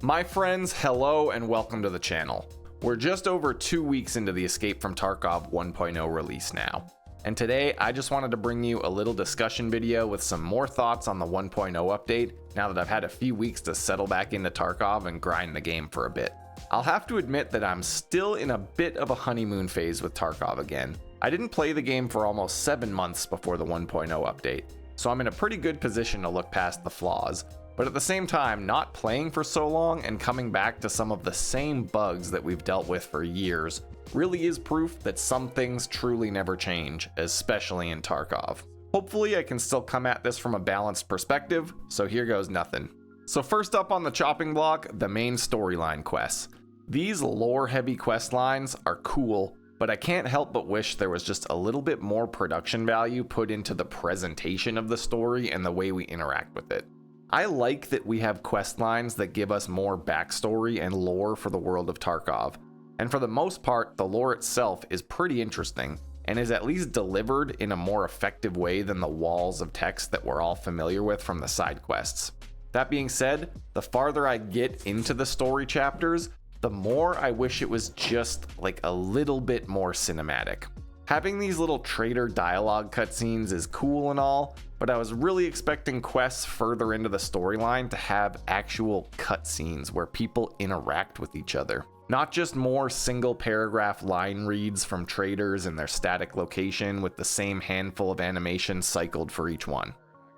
My friends, hello and welcome to the channel. We're just over 2 weeks into the Escape from Tarkov 1.0 release now. And today I just wanted to bring you a little discussion video with some more thoughts on the 1.0 update now that I've had a few weeks to settle back into Tarkov and grind the game for a bit. I'll have to admit that I'm still in a bit of a honeymoon phase with Tarkov again. I didn't play the game for almost 7 months before the 1.0 update, so I'm in a pretty good position to look past the flaws. But at the same time, not playing for so long and coming back to some of the same bugs that we've dealt with for years really is proof that some things truly never change, especially in Tarkov. Hopefully I can still come at this from a balanced perspective, so here goes nothing. So first up on the chopping block, the main storyline quests. These lore-heavy quest lines are cool, but I can't help but wish there was just a little bit more production value put into the presentation of the story and the way we interact with it. I like that we have quest lines that give us more backstory and lore for the world of Tarkov, and for the most part, the lore itself is pretty interesting, and is at least delivered in a more effective way than the walls of text that we're all familiar with from the side quests. That being said, the farther I get into the story chapters, the more I wish it was just like a little bit more cinematic. Having these little traitor dialogue cutscenes is cool and all, but I was really expecting quests further into the storyline to have actual cutscenes where people interact with each other. Not just more single paragraph line reads from traitors in their static location with the same handful of animations cycled for each one.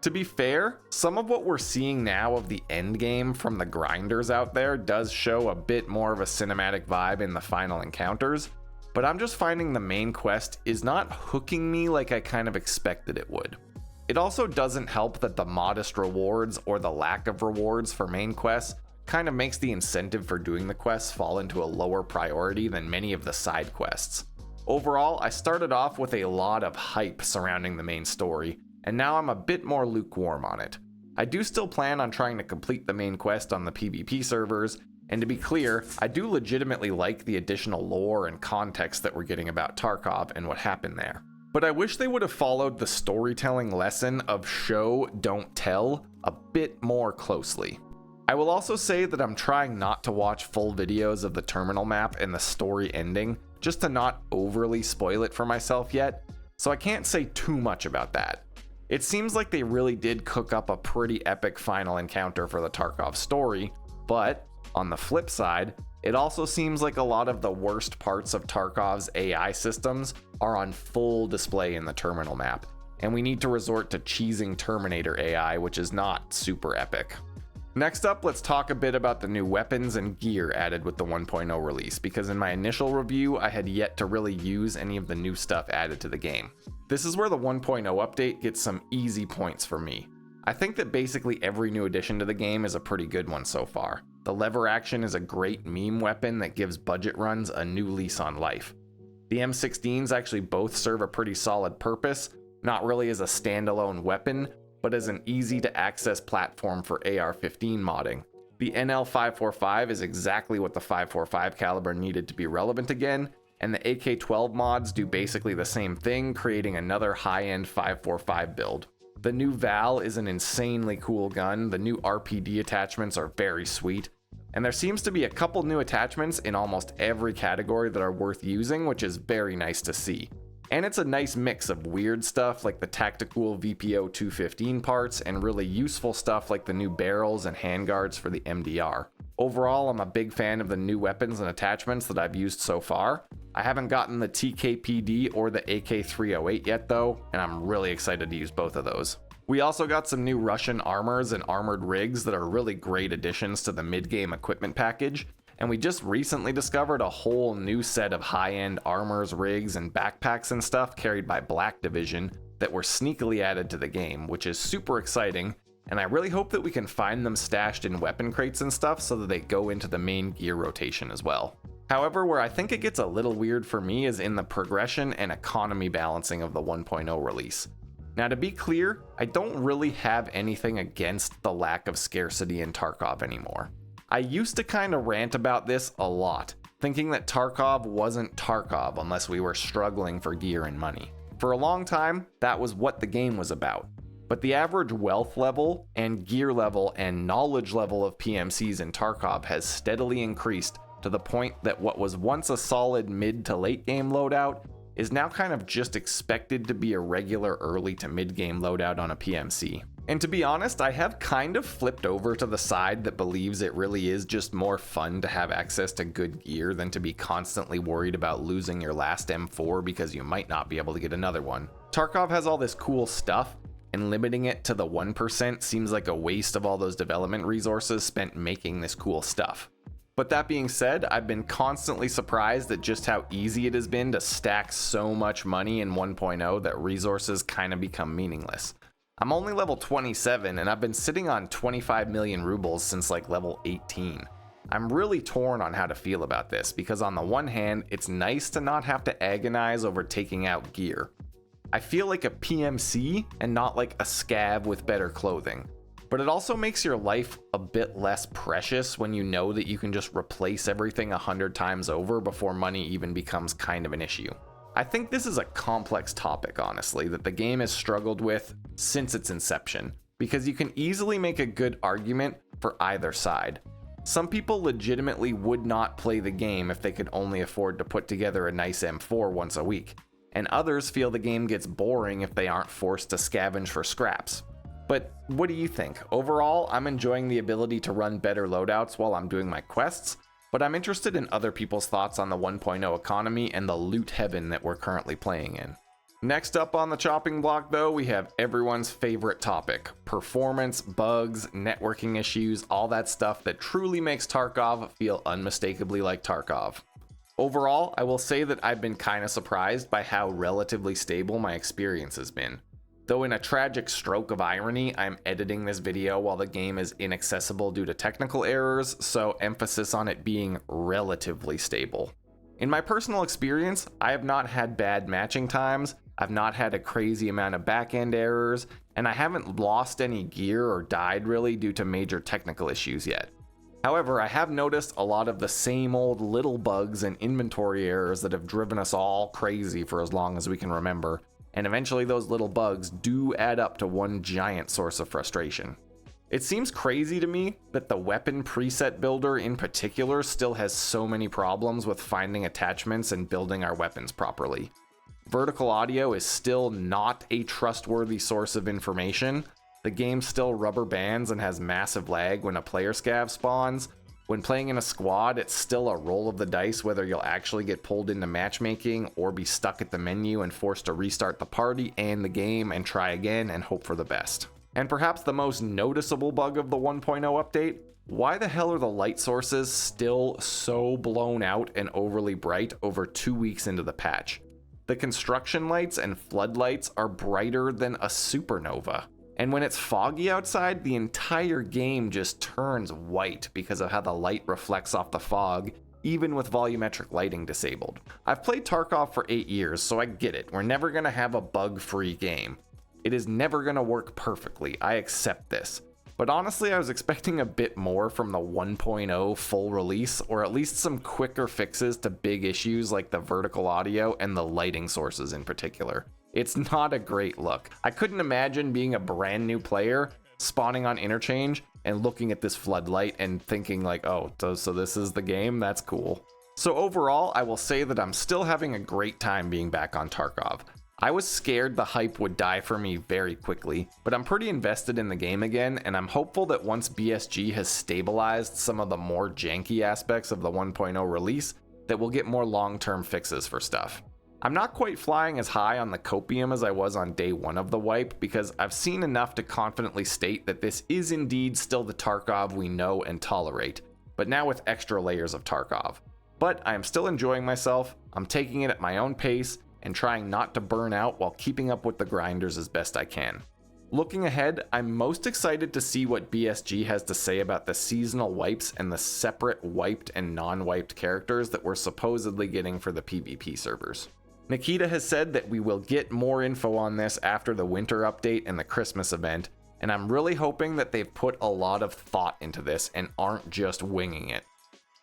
To be fair, some of what we're seeing now of the endgame from the grinders out there does show a bit more of a cinematic vibe in the final encounters, but I'm just finding the main quest is not hooking me like I kind of expected it would. It also doesn't help that the modest rewards or the lack of rewards for main quests kind of makes the incentive for doing the quests fall into a lower priority than many of the side quests. Overall, I started off with a lot of hype surrounding the main story, and now I'm a bit more lukewarm on it. I do still plan on trying to complete the main quest on the PvP servers, and to be clear, I do legitimately like the additional lore and context that we're getting about Tarkov and what happened there. But I wish they would have followed the storytelling lesson of show, don't tell a bit more closely. I will also say that I'm trying not to watch full videos of the terminal map and the story ending, just to not overly spoil it for myself yet, so I can't say too much about that. It seems like they really did cook up a pretty epic final encounter for the Tarkov story, but on the flip side, it also seems like a lot of the worst parts of Tarkov's AI systems are on full display in the terminal map, and we need to resort to cheesing Terminator AI, which is not super epic. Next up, let's talk a bit about the new weapons and gear added with the 1.0 release, because in my initial review, I had yet to really use any of the new stuff added to the game. This is where the 1.0 update gets some easy points for me. I think that basically every new addition to the game is a pretty good one so far. The lever action is a great meme weapon that gives budget runs a new lease on life. The M16s actually both serve a pretty solid purpose, not really as a standalone weapon, but as an easy to access platform for AR-15 modding. The NL545 is exactly what the 545 caliber needed to be relevant again, and the AK-12 mods do basically the same thing, creating another high-end 545 build. The new Val is an insanely cool gun, the new RPD attachments are very sweet, and there seems to be a couple new attachments in almost every category that are worth using, which is very nice to see. And it's a nice mix of weird stuff like the tactical VPO 215 parts and really useful stuff like the new barrels and handguards for the MDR. Overall, I'm a big fan of the new weapons and attachments that I've used so far. I haven't gotten the TKPD or the AK-308 yet though, and I'm really excited to use both of those. We also got some new Russian armors and armored rigs that are really great additions to the mid-game equipment package, and we just recently discovered a whole new set of high-end armors, rigs, and backpacks and stuff carried by Black Division that were sneakily added to the game, which is super exciting, and I really hope that we can find them stashed in weapon crates and stuff so that they go into the main gear rotation as well. However, where I think it gets a little weird for me is in the progression and economy balancing of the 1.0 release. Now to be clear, I don't really have anything against the lack of scarcity in Tarkov anymore. I used to kind of rant about this a lot, thinking that Tarkov wasn't Tarkov unless we were struggling for gear and money. For a long time, that was what the game was about. But the average wealth level and gear level and knowledge level of PMCs in Tarkov has steadily increased to the point that what was once a solid mid to late game loadout is now kind of just expected to be a regular early to mid game loadout on a PMC. And to be honest, I have kind of flipped over to the side that believes it really is just more fun to have access to good gear than to be constantly worried about losing your last M4 because you might not be able to get another one. Tarkov has all this cool stuff, and limiting it to the 1% seems like a waste of all those development resources spent making this cool stuff. But that being said, I've been constantly surprised at just how easy it has been to stack so much money in 1.0 that resources kind of become meaningless. I'm only level 27 and I've been sitting on 25 million rubles since like level 18. I'm really torn on how to feel about this because on the one hand, it's nice to not have to agonize over taking out gear. I feel like a PMC and not like a scav with better clothing. But it also makes your life a bit less precious when you know that you can just replace everything 100 times over before money even becomes kind of an issue. I think this is a complex topic, honestly, that the game has struggled with since its inception, because you can easily make a good argument for either side. Some people legitimately would not play the game if they could only afford to put together a nice M4 once a week, and others feel the game gets boring if they aren't forced to scavenge for scraps. But what do you think? Overall, I'm enjoying the ability to run better loadouts while I'm doing my quests, but I'm interested in other people's thoughts on the 1.0 economy and the loot heaven that we're currently playing in. Next up on the chopping block though, we have everyone's favorite topic: performance, bugs, networking issues, all that stuff that truly makes Tarkov feel unmistakably like Tarkov. Overall, I will say that I've been kind of surprised by how relatively stable my experience has been. Though in a tragic stroke of irony, I'm editing this video while the game is inaccessible due to technical errors, so emphasis on it being relatively stable. In my personal experience, I have not had bad matching times, I've not had a crazy amount of back-end errors, and I haven't lost any gear or died really due to major technical issues yet. However, I have noticed a lot of the same old little bugs and inventory errors that have driven us all crazy for as long as we can remember. And eventually those little bugs do add up to one giant source of frustration. It seems crazy to me that the weapon preset builder in particular still has so many problems with finding attachments and building our weapons properly. Vertical audio is still not a trustworthy source of information. The game still rubber bands and has massive lag when a player scav spawns. When playing in a squad, it's still a roll of the dice whether you'll actually get pulled into matchmaking or be stuck at the menu and forced to restart the party and the game and try again and hope for the best. And perhaps the most noticeable bug of the 1.0 update: why the hell are the light sources still so blown out and overly bright over 2 weeks into the patch? The construction lights and floodlights are brighter than a supernova. And when it's foggy outside, the entire game just turns white because of how the light reflects off the fog, even with volumetric lighting disabled. I've played Tarkov for 8 years, so I get it. We're never gonna have a bug-free game. It is never gonna work perfectly, I accept this. But honestly, I was expecting a bit more from the 1.0 full release, or at least some quicker fixes to big issues like the vertical audio and the lighting sources in particular. It's not a great look. I couldn't imagine being a brand new player, spawning on interchange, and looking at this floodlight and thinking like, oh, so this is the game? That's cool. So overall, I will say that I'm still having a great time being back on Tarkov. I was scared the hype would die for me very quickly, but I'm pretty invested in the game again, and I'm hopeful that once BSG has stabilized some of the more janky aspects of the 1.0 release, that we'll get more long-term fixes for stuff. I'm not quite flying as high on the copium as I was on day one of the wipe, because I've seen enough to confidently state that this is indeed still the Tarkov we know and tolerate, but now with extra layers of Tarkov. But I am still enjoying myself, I'm taking it at my own pace, and trying not to burn out while keeping up with the grinders as best I can. Looking ahead, I'm most excited to see what BSG has to say about the seasonal wipes and the separate wiped and non-wiped characters that we're supposedly getting for the PvP servers. Nikita has said that we will get more info on this after the winter update and the Christmas event, and I'm really hoping that they've put a lot of thought into this and aren't just winging it.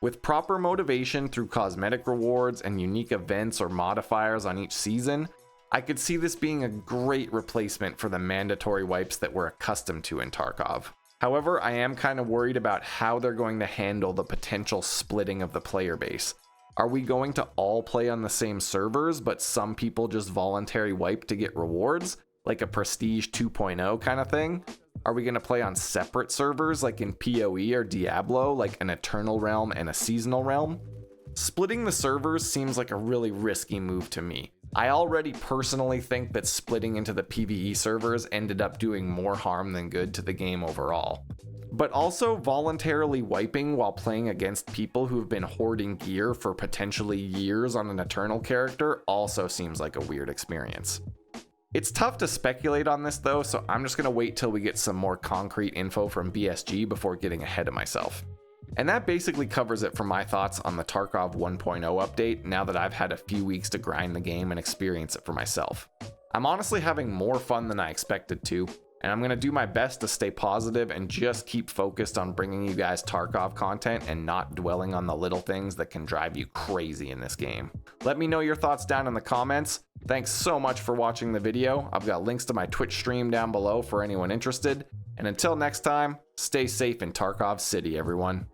With proper motivation through cosmetic rewards and unique events or modifiers on each season, I could see this being a great replacement for the mandatory wipes that we're accustomed to in Tarkov. However, I am kind of worried about how they're going to handle the potential splitting of the player base. Are we going to all play on the same servers, but some people just voluntary wipe to get rewards, like a Prestige 2.0 kind of thing? Are we going to play on separate servers like in PoE or Diablo, like an Eternal Realm and a Seasonal Realm? Splitting the servers seems like a really risky move to me. I already personally think that splitting into the PvE servers ended up doing more harm than good to the game overall. But also, voluntarily wiping while playing against people who've been hoarding gear for potentially years on an Eternal character also seems like a weird experience. It's tough to speculate on this though, so I'm just going to wait till we get some more concrete info from BSG before getting ahead of myself. And that basically covers it for my thoughts on the Tarkov 1.0 update now that I've had a few weeks to grind the game and experience it for myself. I'm honestly having more fun than I expected to, and I'm going to do my best to stay positive and just keep focused on bringing you guys Tarkov content and not dwelling on the little things that can drive you crazy in this game. Let me know your thoughts down in the comments. Thanks so much for watching the video. I've got links to my Twitch stream down below for anyone interested. And until next time, stay safe in Tarkov City, everyone.